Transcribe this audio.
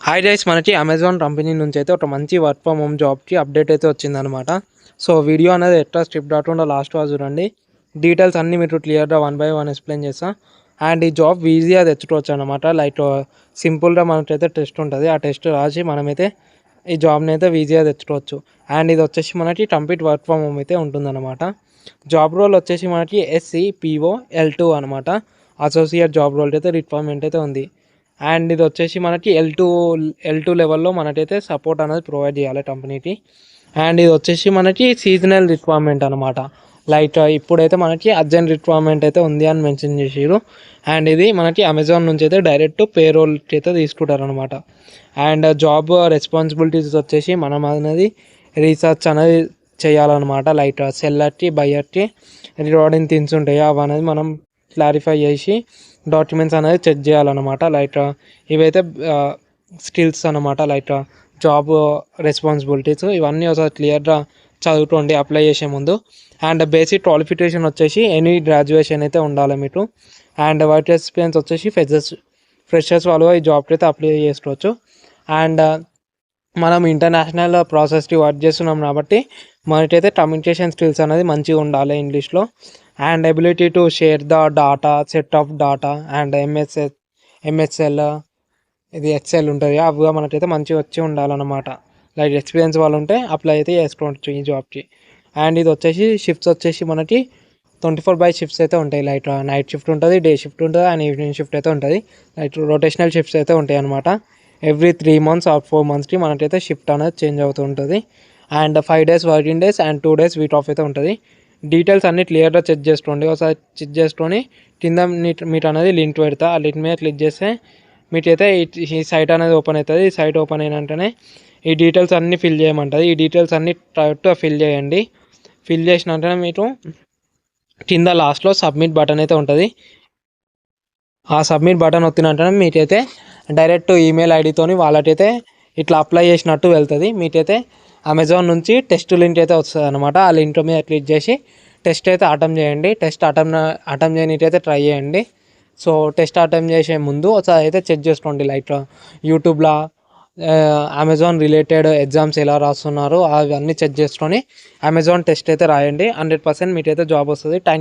Hi guys, మనకి Amazon company నుంచి అయితే ఒక మంచి వర్క్ ఫ్రమ్ హోమ్ జాబ్కి అప్డేట్ అయితే వచ్చిందనమాట. సో వీడియో అనేది ఎట్లా స్ట్రిప్ డాకుండా లాస్ట్ వరకు చూడండి. డీటెయిల్స్ అన్నీ మీరు క్లియర్గా 1 బై 1 ఎక్స్ప్లెయిన్ చేస్తా. అండ్ ఈ జాబ్ ఈజీగా తెచ్చుకోవచ్చు అనమాట. లైక్ సింపుల్గా మనకైతే టెస్ట్ ఉంటుంది. ఆ టెస్ట్ రాసి మనమైతే ఈ జాబ్ని అయితే ఈజీగా తెచ్చుకోవచ్చు. అండ్ ఇది వచ్చేసి మనకి కంప్లీట్ వర్క్ ఫ్రమ్ హోమ్ అయితే ఉంటుందన్నమాట. జాబ్ రోల్ వచ్చేసి మనకి SCPO L2 అనమాట. అసోసియేట్ జాబ్ రోల్ అయితే రిక్వైర్మెంట్ అయితే ఉంది. అండ్ ఇది వచ్చేసి మనకి ఎల్ టూ లెవెల్లో మనకైతే సపోర్ట్ అనేది ప్రొవైడ్ చేయాలి కంపెనీకి. అండ్ ఇది వచ్చేసి మనకి సీజనల్ రిక్వైర్మెంట్ అనమాట. లైక్ ఇప్పుడైతే మనకి అర్జెంట్ రిక్వైర్మెంట్ అయితే ఉంది అని మెన్షన్ చేసారు. అండ్ ఇది మనకి అమెజాన్ నుంచి అయితే డైరెక్ట్ పేరోల్కి అయితే తీసుకుంటారు అనమాట. అండ్ జాబ్ రెస్పాన్సిబిలిటీస్ వచ్చేసి మనం అనేది రీసెర్చ్ అనేది చేయాలన్నమాట. లైక్ సెల్లర్కి బయ్యర్కి రివార్డింగ్ థింగ్స్ ఉంటాయి, అవి అనేది మనం క్లారిఫై చేసి డాక్యుమెంట్స్ అనేది చెక్ చేయాలన్నమాట. లైక్ ఇవైతే స్కిల్స్ అనమాట. లైక్ జాబ్ రెస్పాన్సిబిలిటీస్ ఇవన్నీ ఒకసారి క్లియర్గా చదువుకోండి అప్లై చేసే ముందు. అండ్ బేసిక్ క్వాలిఫికేషన్ వచ్చేసి ఎనీ గ్రాడ్యుయేషన్ అయితే ఉండాలి మీకు. అండ్ వర్క్ ఎక్స్పీరియన్స్ వచ్చేసి ఫ్రెషర్స్ వాళ్ళు ఈ జాబ్కి అయితే అప్లై చేసుకోవచ్చు. అండ్ మనం ఇంటర్నేషనల్ ప్రాసెస్కి వర్క్ చేస్తున్నాం కాబట్టి మనకైతే కమ్యూనికేషన్ స్కిల్స్ అనేది మంచిగా ఉండాలి ఇంగ్లీష్లో. And ability to share the data, set of data and MSL ఇది ఎక్సెల్ ఉంటుంది, అవిగా మనకైతే మంచిగా వచ్చి ఉండాలన్నమాట. లైక్ ఎక్స్పీరియన్స్ వాళ్ళు ఉంటే అప్లై అయితే చేసుకోవచ్చు ఈ జాబ్కి. అండ్ ఇది వచ్చేసి షిఫ్ట్స్ వచ్చేసి మనకి 24/7 షిఫ్ట్స్ అయితే ఉంటాయి. లైక్ నైట్ షిఫ్ట్ ఉంటుంది, డే షిఫ్ట్ ఉంటుంది అండ్ ఈవినింగ్ షిఫ్ట్ అయితే ఉంటుంది. లైక్ రొటేషనల్ షిఫ్ట్స్ అయితే ఉంటాయి అనమాట. ఎవ్రీ 3 months ఆర్ 4 monthsకి మనకైతే షిఫ్ట్ అనేది చేంజ్ అవుతూ ఉంటుంది. And 5 days working days and 2 days week off అయితే ఉంటుంది. డీటెయిల్స్ అన్ని క్లియర్గా చెక్ చేసుకోండి. ఒకసారి చెక్ చేసుకొని కింద మీరు అనేది లింక్ పెడతా, ఆ లింక్ మీద క్లిక్ చేస్తే మీకైతే ఈ సైట్ అనేది ఓపెన్ అవుతుంది. ఈ సైట్ ఓపెన్ అయిన వెంటనే ఈ డీటెయిల్స్ అన్నీ ఫిల్ చేయమంటుంది. ఈ డీటెయిల్స్ అన్నీ కరెక్ట్గా ఫిల్ చేయండి. ఫిల్ చేసిన వెంటనే మీరు కింద లాస్ట్లో సబ్మిట్ బటన్ అయితే ఉంటుంది. ఆ సబ్మిట్ బటన్ వచ్చిన వెంటనే మీకైతే డైరెక్ట్ ఈమెయిల్ ఐడితోని వాళ్ళకైతే ఇట్లా అప్లై చేసినట్టు వెళ్తుంది. మీకైతే అమెజాన్ నుంచి టెస్ట్ లింక్ అయితే వస్తుంది అనమాట. ఆ లింక్ మీద క్లిక్ చేసి టెస్ట్ అయితే అటెంప్ట్ చేయండి. టెస్ట్ అటెంప్ట్ చేయడానికి అయితే ట్రై చేయండి. సో టెస్ట్ అటెంప్ట్ చేసే ముందు ఒకసారి అయితే చెక్ చేసుకోండి. లైక్ యూట్యూబ్లో అమెజాన్ రిలేటెడ్ ఎగ్జామ్స్ ఎలా రాస్తున్నారు అవన్నీ చెక్ చేసుకొని అమెజాన్ టెస్ట్ అయితే రాయండి. 100% మీకైతే జాబ్ వస్తుంది.